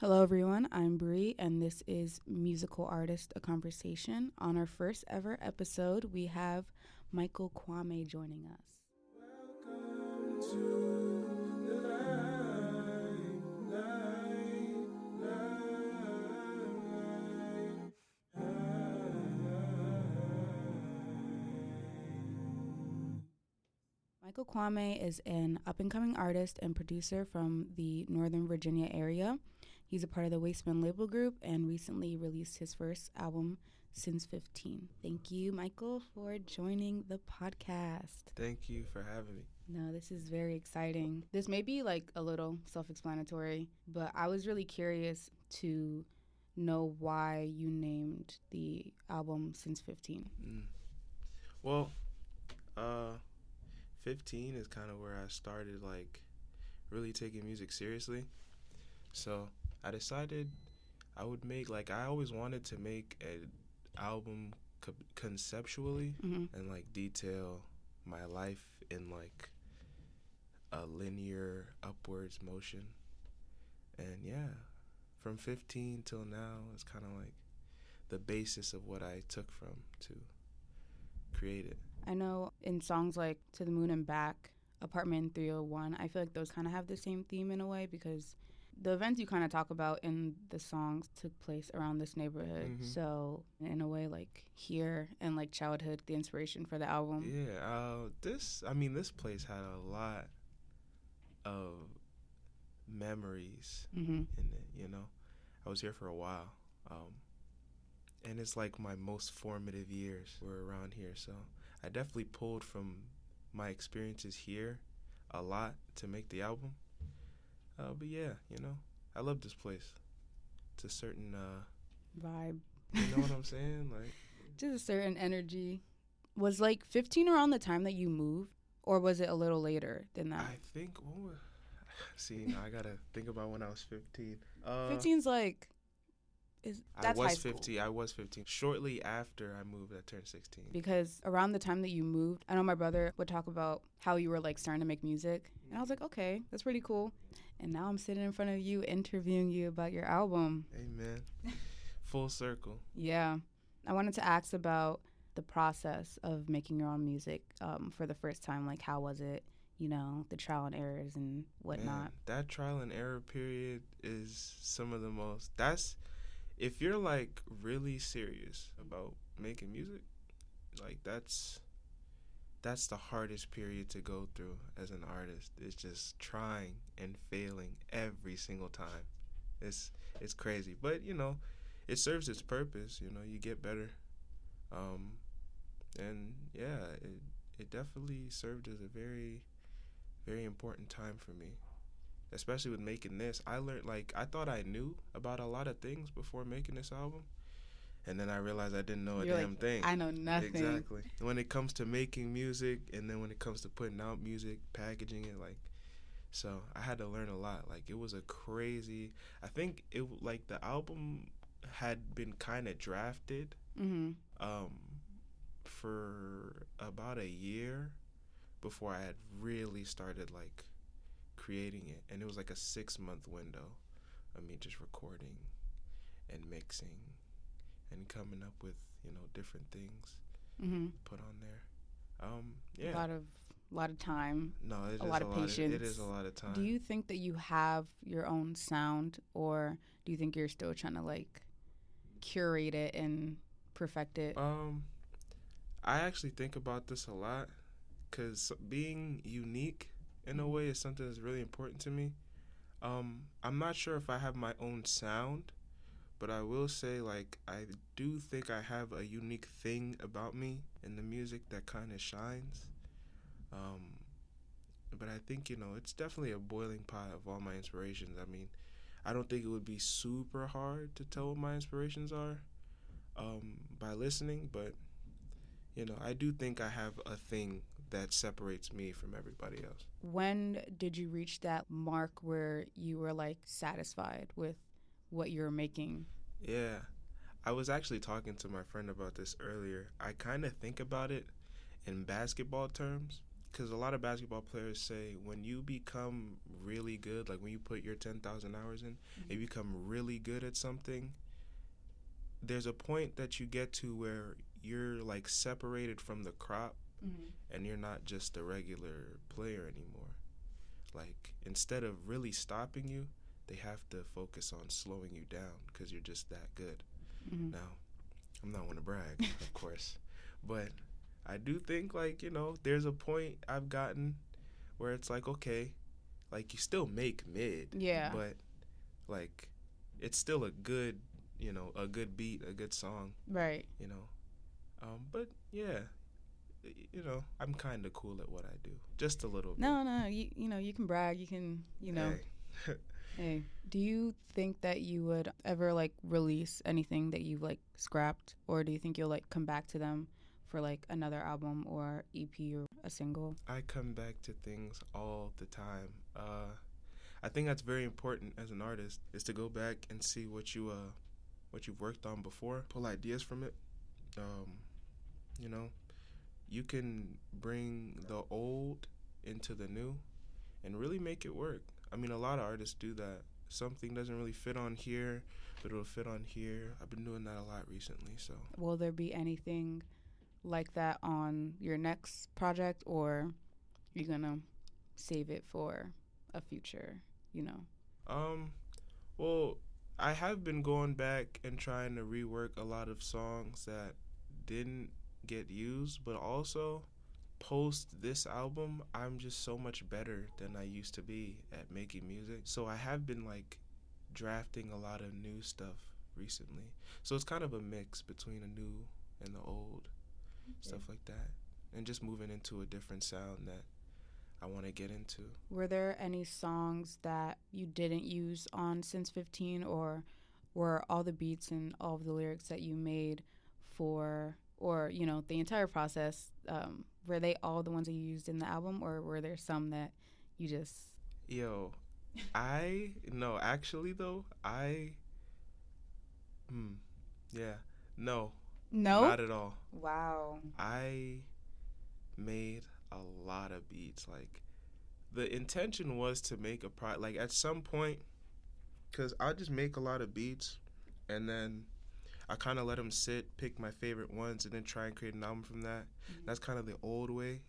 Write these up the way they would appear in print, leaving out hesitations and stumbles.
Hello, everyone. I'm Bree, and this is Musical Artist A Conversation. On our first ever episode, we have Micheal Kwame joining us. Welcome to the Micheal Kwame is an up-and-coming artist and producer from the Northern Virginia area. He's a part of the Wasteman label group and recently released his first album, Since 15. Thank you, Micheal, for joining the podcast. Thank you for having me. No, this is very exciting. This may be like a little self-explanatory, but I was really curious to know why you named the album Since 15. Well, 15 is kind of where I started, really taking music seriously. So I decided I would make, I always wanted to make an album conceptually and, detail my life in, a linear upwards motion. And, yeah, from 15 till now, it's kind of the basis of what I took from to create it. I know in songs like To the Moon and Back, Apartment 301, I feel like those kind of have the same theme in a way because the events you kind of talk about in the songs took place around this neighborhood. So in a way, here and childhood, the inspiration for the album. Yeah, this place had a lot of memories in it, I was here for a while. And it's my most formative years were around here. So I definitely pulled from my experiences here a lot to make the album. But yeah, I love this place. It's a certain vibe. You know what I'm saying? Just a certain energy. Was 15 around the time that you moved, or was it a little later than that? I think. See, now I gotta think about when I was 15. 15's that's high school. 15. I was 15. Shortly after I moved, I turned 16. Because around the time that you moved, I know my brother would talk about how you were starting to make music. And I was like, okay, that's pretty cool. And now I'm sitting in front of you interviewing you about your album. Amen. Full circle. Yeah. I wanted to ask about the process of making your own music for the first time. How was it? The trial and errors and whatnot. Man, that trial and error period is some of the most... If you're really serious about making music, that's the hardest period to go through as an artist. It's just trying and failing every single time. It's crazy, but it serves its purpose. You get better, and yeah, it definitely served as a very, very important time for me. Especially with making this, I learned, I thought I knew about a lot of things before making this album. And then I realized I didn't know a damn thing. I know nothing. Exactly. When it comes to making music, and then when it comes to putting out music, packaging it, so I had to learn a lot. It was a crazy, I think the album had been kind of drafted for about a year before I had really started, creating it, and it was a 6-month window of me just recording and mixing and coming up with different things put on there. Yeah, a lot of time. No, it a lot of patience. It is a lot of time. Do you think that you have your own sound, or do you think you're still trying to curate it and perfect it? I actually think about this a lot because being unique in a way is something that's really important to me. I'm not sure if I have my own sound, but I will say I do think I have a unique thing about me in the music that kind of shines. But I think it's definitely a boiling pot of all my inspirations. I don't think it would be super hard to tell what my inspirations are by listening, but I do think I have a thing that separates me from everybody else. When did you reach that mark where you were satisfied with what you were making? Yeah, I was actually talking to my friend about this earlier. I kind of think about it in basketball terms because a lot of basketball players say when you become really good, like when you put your 10,000 hours in, and you become really good at something, there's a point that you get to where you're like separated from the crop, and you're not just a regular player anymore. Like, instead of really stopping you, they have to focus on slowing you down because you're just that good. Now, I'm not one to brag, of course, but I do think, like, you know, there's a point I've gotten where it's like, okay, like, you still make mid, but, like, it's still a good, you know, a good beat, a good song, right? You know, but yeah, you know, I'm kind of cool at what I do, just a little bit. No, you know, you can brag, you can, you know. Hey. Hey, do you think that you would ever like release anything that you've like scrapped, or do you think you'll like come back to them for like another album or EP or a single? I come back to things all the time. I think that's very important as an artist, is to go back and see what you've worked on before, pull ideas from it. You know, you can bring the old into the new and really make it work. I mean, a lot of artists do that. Something doesn't really fit on here, but it'll fit on here. I've been doing that a lot recently, so. Will there be anything like that on your next project, or you're gonna save it for a future, you know? Well, I have been going back and trying to rework a lot of songs that didn't get used, but also post this album, I'm just so much better than I used to be at making music. So I have been like drafting a lot of new stuff recently. So it's kind of a mix between a new and the old, stuff like that, and just moving into a different sound that I want to get into. Were there any songs that you didn't use on Since 15, or were all the beats and all of the lyrics that you made for, or, you know, the entire process, were they all the ones that you used in the album, or were there some that you just... No, actually though, no, not at all. Wow. I made a lot of beats. Like, the intention was to make like at some point, because I just make a lot of beats and then I kind of let them sit, pick my favorite ones, and then try and create an album from that. That's kind of the old way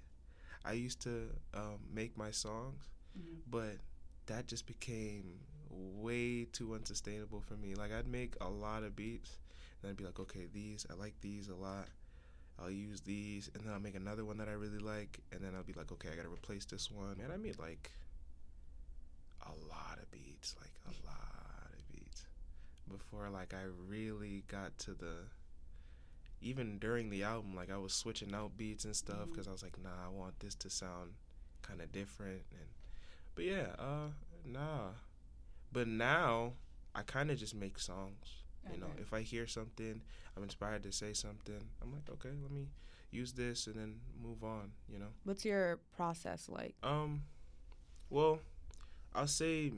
I used to make my songs, but that just became way too unsustainable for me. Like, I'd make a lot of beats, and I'd be like, okay, I like these a lot. I'll use these, and then I'll make another one that I really like, and then I'll be like, okay, I gotta replace this one. And I made like a lot of beats, before like I really got to even during the album, like I was switching out beats and stuff because I was like, nah, I want this to sound kind of different. But yeah, but now I kind of just make songs. You know, if I hear something, I'm inspired to say something, I'm like, okay, let me use this and then move on, you know. What's your process like? Well, I'll say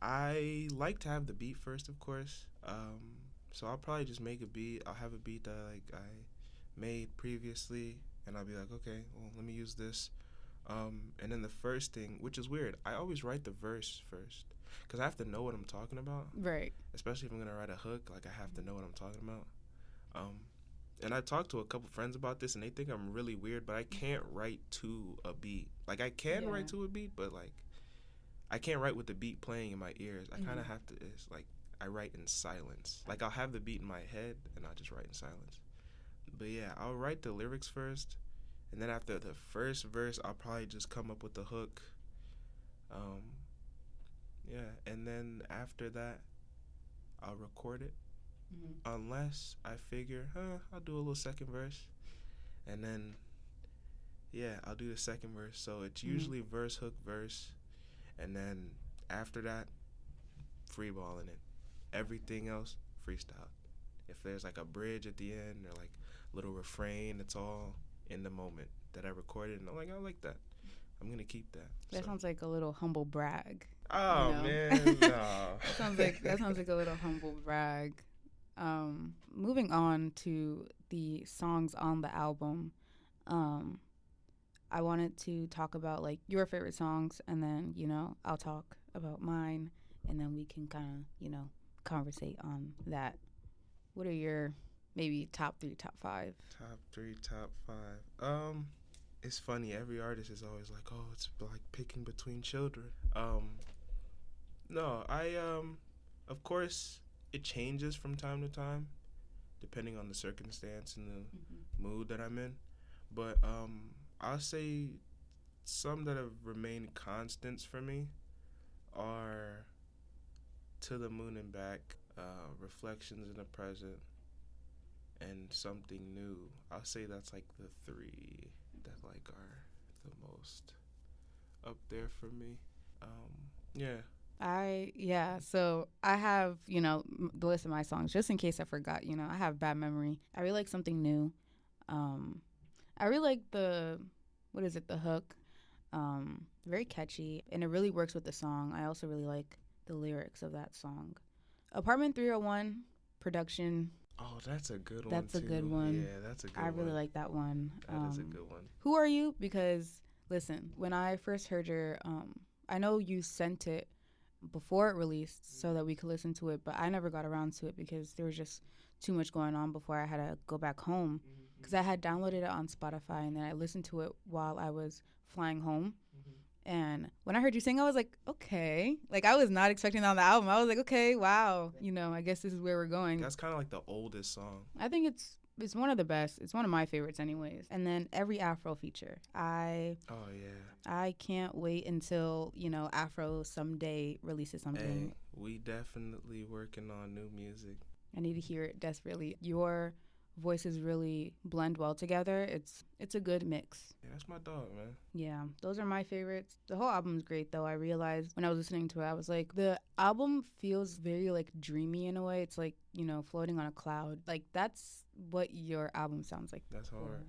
I like to have the beat first, of course. So I'll probably just make a beat. I'll have a beat that like I made previously, and I'll be like, okay, well, let me use this. And then the first thing, which is weird, I always write the verse first, because I have to know what I'm talking about. Right. Especially if I'm going to write a hook, like I have to know what I'm talking about. And I talked to a couple friends about this, and they think I'm really weird, but I can't write to a beat. Like, I can write to a beat, but, like, I can't write with the beat playing in my ears. I kind of have to, it's like, I write in silence. Like, I'll have the beat in my head, and I'll just write in silence. But, yeah, I'll write the lyrics first, and then after the first verse, I'll probably just come up with the hook. And then after that, I'll record it. Unless I figure, I'll do a little second verse. And then, I'll do the second verse. So it's usually verse, hook, verse. And then after that, freeballing it. Everything else, freestyle. If there's like a bridge at the end or like a little refrain, it's all in the moment that I recorded. And I'm like, I like that. I'm going to keep that. That sounds like a little humble brag. Oh, you know? Man, no. that sounds like a little humble brag. Moving on to the songs on the album, I wanted to talk about like your favorite songs, and then I'll talk about mine, and then we can kind of conversate on that. What are your maybe top 3, top 5? Top 3, top 5. It's funny. Every artist is always like, "Oh, it's like picking between children." No, of course, it changes from time to time, depending on the circumstance and the mood that I'm in. But I'll say some that have remained constants for me are "To the Moon and Back," "Reflections in the Present," and "Something New." I'll say that's like the 3 that like are the most up there for me. Yeah. So I have the list of my songs just in case I forgot. I have bad memory. I really like Something New. I really like the hook. Very catchy, and it really works with the song. I also really like the lyrics of that song. Apartment 301 production. Oh, that's a good one. That's a good one. Yeah, that's a good one. I really like that one. That is a good one. Who Are You? Because listen, when I first heard your, I know you sent it before it released so that we could listen to it, but I never got around to it because there was just too much going on before I had to go back home. Because I had downloaded it on Spotify and then I listened to it while I was flying home. And when I heard you sing, I was like, okay. Like, I was not expecting that on the album. I was like, okay, wow. I guess this is where we're going. That's kind of like the oldest song. I think it's one of the best. It's one of my favorites anyways. And then every Afro feature. I can't wait until, Afro someday releases something. Hey, we definitely working on new music. I need to hear it desperately. Your voices really blend well together. It's a good mix. Yeah, that's my dog, man. Yeah, those are my favorites. The whole album's great though. I realized when I was listening to it, I was like, the album feels very like dreamy in a way. It's like, floating on a cloud. Like that's what your album sounds like. That's hard.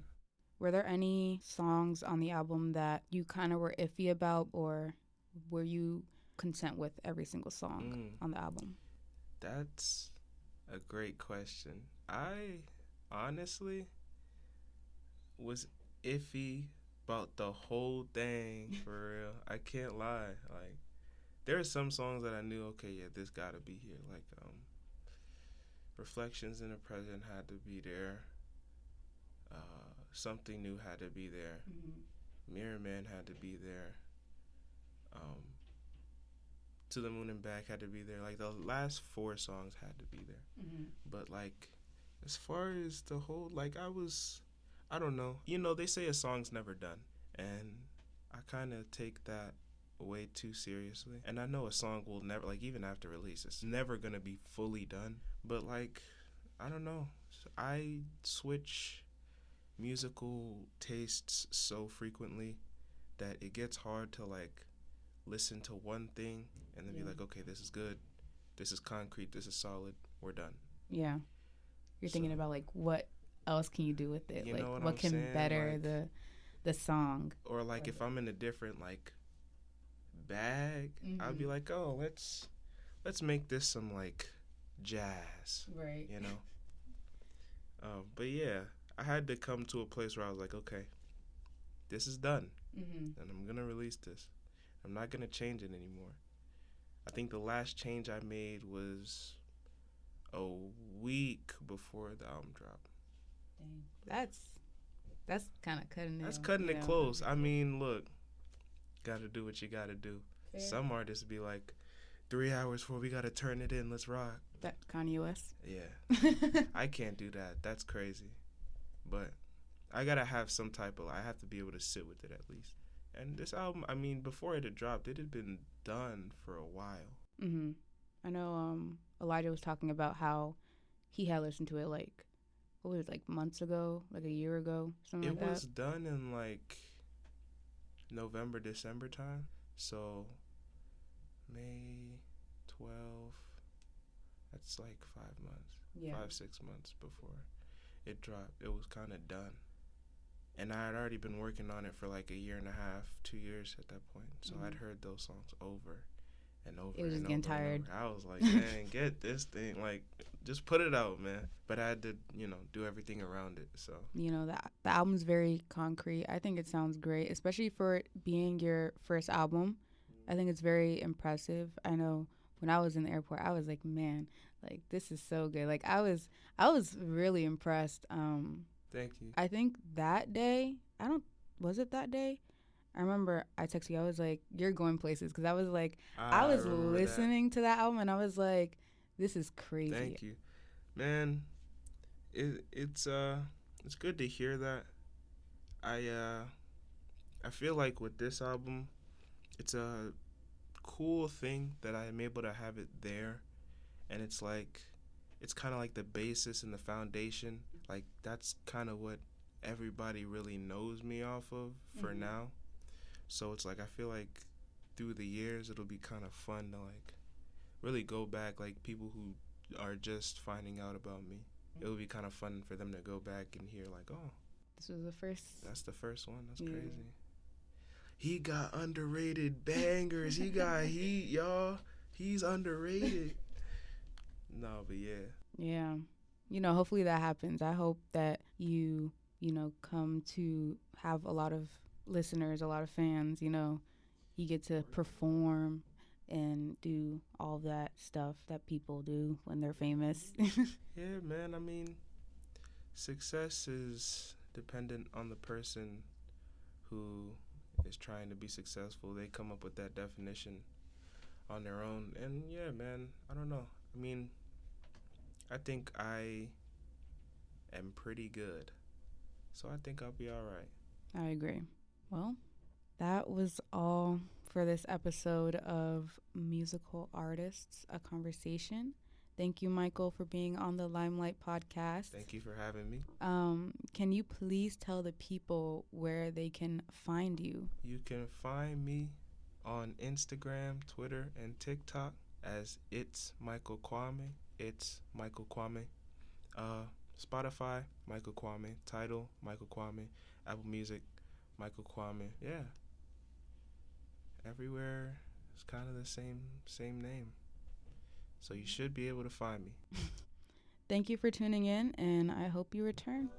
Were there any songs on the album that you kind of were iffy about, or were you content with every single song on the album? That's a great question. I honestly was iffy about the whole thing, for real. I can't lie. Like, there are some songs that I knew, okay, yeah, this gotta be here. Like, Reflections in the Present had to be there. Something New had to be there. Mirror Man had to be there. To the Moon and Back had to be there. Like, the last 4 songs had to be there. But, like, as far as the whole, like, I don't know. They say a song's never done. And I kind of take that way too seriously. And I know a song will never, like, even after release, it's never going to be fully done. But, like, I don't know. I switch musical tastes so frequently that it gets hard to, like, listen to one thing and then be like, okay, this is good. This is concrete. This is solid. We're done. Yeah. You're thinking about, like, what else can you do with it? You know what can saying? better like, the song? Or, like, if I'm in a different, like, bag, I'll be like, oh, let's make this some, like, jazz. Right. But, yeah, I had to come to a place where I was like, okay, this is done. And I'm going to release this. I'm not going to change it anymore. I think the last change I made was a week before the album dropped. Dang. That's kind of cutting it. That's cutting it close. I mean, look, got to do what you got to do. Fair. Some artists be like, 3 hours before we got to turn it in, let's rock. That Kanye West? Yeah. I can't do that. That's crazy. But I got to have some type of, I have to be able to sit with it at least. And this album, I mean, before it had dropped, it had been done for a while. I know Elijah was talking about how he had listened to it, like, what was it, like months ago, like a year ago, something like that? It was done in, like, November, December time. So, May 12, that's like 5 months, 5, 6 months before it dropped. It was kind of done. And I had already been working on it for like a year and a half, 2 years at that point. So I'd heard those songs over and over. It was just getting tired. I was like, man, get this thing. Like, just put it out, man. But I had to, do everything around it. So The album's very concrete. I think it sounds great, especially for it being your first album. I think it's very impressive. I know when I was in the airport, I was like, man, like this is so good. Like I was really impressed. Thank you. I think that day, was it that day? I remember I texted you. I was like, "You're going places," because I was like, I was listening to that album, and I was like, "This is crazy." Thank you, man. It's good to hear that. I feel like with this album, it's a cool thing that I am able to have it there, and it's kind of like the basis and the foundation. Like that's kind of what everybody really knows me off of for now. So it's like I feel like through the years it'll be kind of fun to like really go back, like people who are just finding out about me. It would be kind of fun for them to go back and hear like, oh, this was the first. That's the first one. That's crazy. He got underrated bangers. He got heat, y'all. He's underrated. No, but yeah. Yeah. Hopefully that happens. I hope that you come to have a lot of listeners, a lot of fans. You get to perform and do all that stuff that people do when they're famous. Yeah, man. I mean, success is dependent on the person who is trying to be successful. They come up with that definition on their own. And yeah, man, I don't know. I mean, I think I am pretty good. So I think I'll be all right. I agree. Well, that was all for this episode of Musical Artists, a Conversation. Thank you, Micheal, for being on the Limelight podcast. Thank you for having me. Can you please tell the people where they can find you? You can find me on Instagram, Twitter, and TikTok as It's Micheal Kwame. It's Micheal Kwame. Spotify, Micheal Kwame. Tidal, Micheal Kwame. Apple Music, Micheal Kwame. Yeah. Everywhere it's kind of the same name. So you should be able to find me. Thank you for tuning in, and I hope you return.